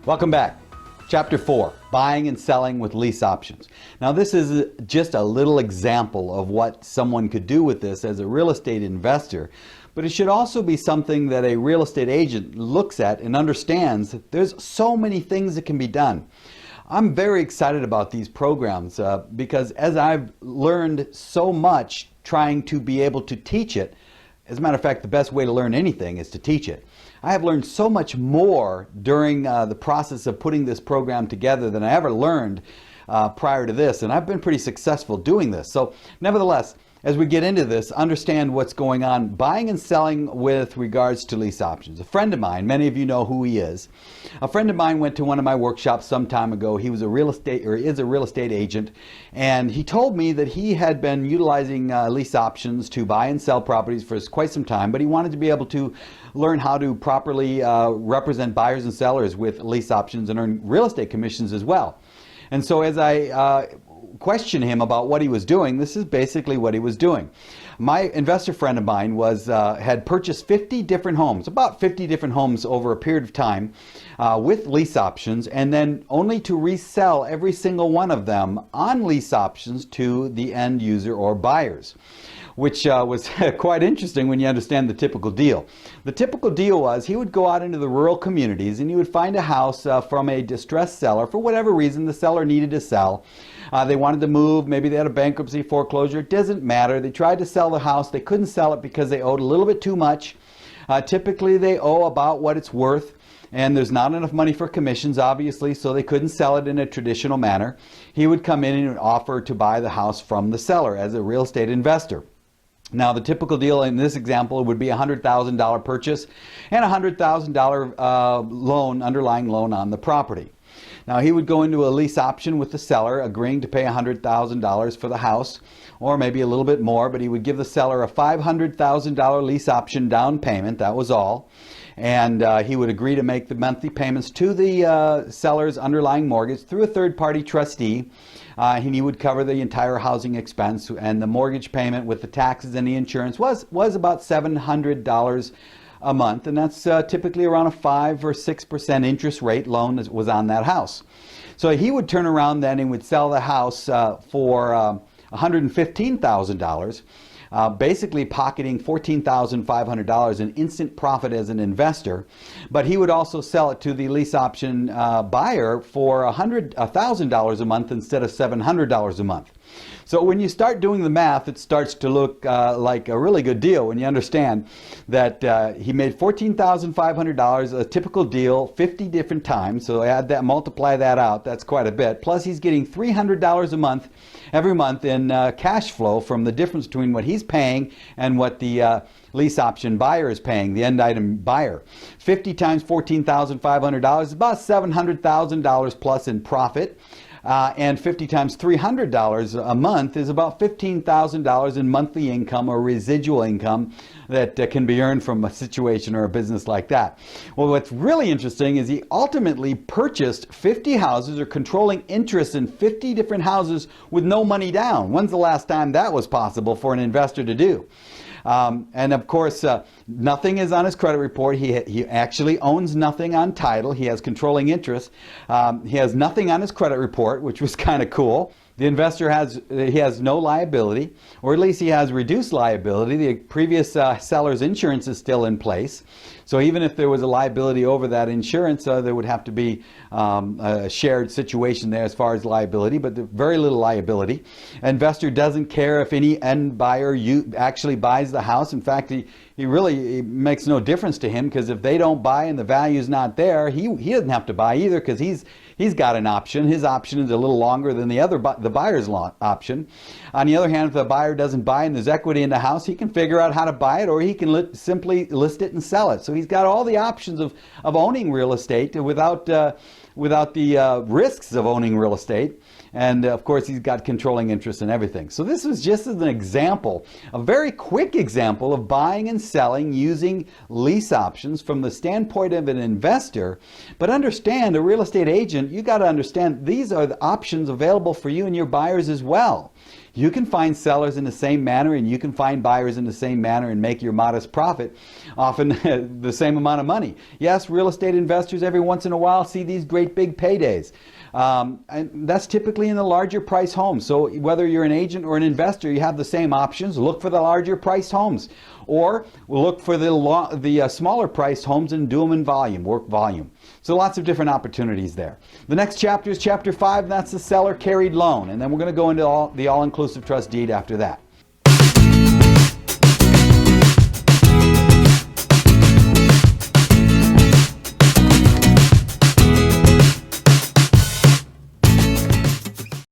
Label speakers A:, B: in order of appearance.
A: Welcome back. Chapter 4, Buying and Selling with Lease Options. Now this is just a little example of what someone could do with this as a real estate investor, but it should also be something that a real estate agent looks at and understands that there's so many things that can be done. I'm very excited about these programs because as I've learned so much trying to be able to teach it, as a matter of fact, the best way to learn anything is to teach it. I have learned so much more during the process of putting this program together than I ever learned prior to this, and I've been pretty successful doing this. So nevertheless, as we get into this, understand what's going on buying and selling with regards to lease options. A friend of mine, many of you know who he is, a friend of mine went to one of my workshops some time ago. He was a real estate, or is a real estate agent, and he told me that he had been utilizing lease options to buy and sell properties for quite some time, but he wanted to be able to learn how to properly represent buyers and sellers with lease options and earn real estate commissions as well. And so as I questioned him about what he was doing, this is basically what he was doing. My investor friend of mine had purchased 50 different homes, about 50 different homes over a period of time with lease options, and then only to resell every single one of them on lease options to the end user or buyers, which was quite interesting when you understand the typical deal. The typical deal was he would go out into the rural communities and he would find a house from a distressed seller. For whatever reason, the seller needed to sell. They wanted to move, maybe they had a bankruptcy, foreclosure, it doesn't matter. They tried to sell the house, they couldn't sell it because they owed a little bit too much. Typically they owe about what it's worth, and there's not enough money for commissions, obviously, so they couldn't sell it in a traditional manner. He would come in and offer to buy the house from the seller as a real estate investor. Now, the typical deal in this example would be a $100,000 purchase and a $100,000 loan, underlying loan on the property. Now, he would go into a lease option with the seller, agreeing to pay $100,000 for the house, or maybe a little bit more, but he would give the seller a $500,000 lease option down payment, that was all. And he would agree to make the monthly payments to the seller's underlying mortgage through a third-party trustee. And he would cover the entire housing expense, and the mortgage payment with the taxes and the insurance was about $700 a month, and that's typically around a 5 or 6% interest rate loan that was on that house. So he would turn around then and would sell the house for $115,000. Basically pocketing $14,500 in instant profit as an investor, but he would also sell it to the lease option buyer for $1,000 a month instead of $700 a month. So when you start doing the math, it starts to look like a really good deal when you understand that he made $14,500, a typical deal, 50 different times. So add that, multiply that out, that's quite a bit. Plus he's getting $300 a month, every month in cash flow from the difference between what he's paying and what the lease option buyer is paying, the end item buyer. 50 times $14,500 is about $700,000 plus in profit. And 50 times $300 a month is about $15,000 in monthly income or residual income that can be earned from a situation or a business like that. Well, what's really interesting is he ultimately purchased 50 houses, or controlling interest in 50 different houses with no money down. When's the last time that was possible for an investor to do? And of course, nothing is on his credit report. He actually owns nothing on title. He has controlling interest. He has nothing on his credit report, which was kind of cool. The investor has no liability, or at least he has reduced liability. The previous seller's insurance is still in place. So even if there was a liability over that insurance, there would have to be a shared situation there as far as liability, but very little liability. Investor doesn't care if any end buyer actually buys the house. In fact, it makes no difference to him, because if they don't buy and the value's not there, he doesn't have to buy either, because he's got an option. His option is a little longer than the buyer's option. On the other hand, if the buyer doesn't buy and there's equity in the house, he can figure out how to buy it, or he can simply list it and sell it. So he's got all the options of owning real estate without the risks of owning real estate. And of course, he's got controlling interest in everything. So this was just as an example, a very quick example of buying and selling using lease options from the standpoint of an investor. But understand, a real estate agent, you got to understand these are the options available for you and your buyers as well. You can find sellers in the same manner, and you can find buyers in the same manner and make your modest profit, often the same amount of money. Yes, real estate investors every once in a while see these great big paydays. And that's typically in the larger price homes. So whether you're an agent or an investor, you have the same options. Look for the larger priced homes, or look for the smaller priced homes and do them in volume, work volume. So lots of different opportunities there. The next chapter is chapter 5, and that's the seller carried loan. And then we're going to go into the all-inclusive trust deed after that.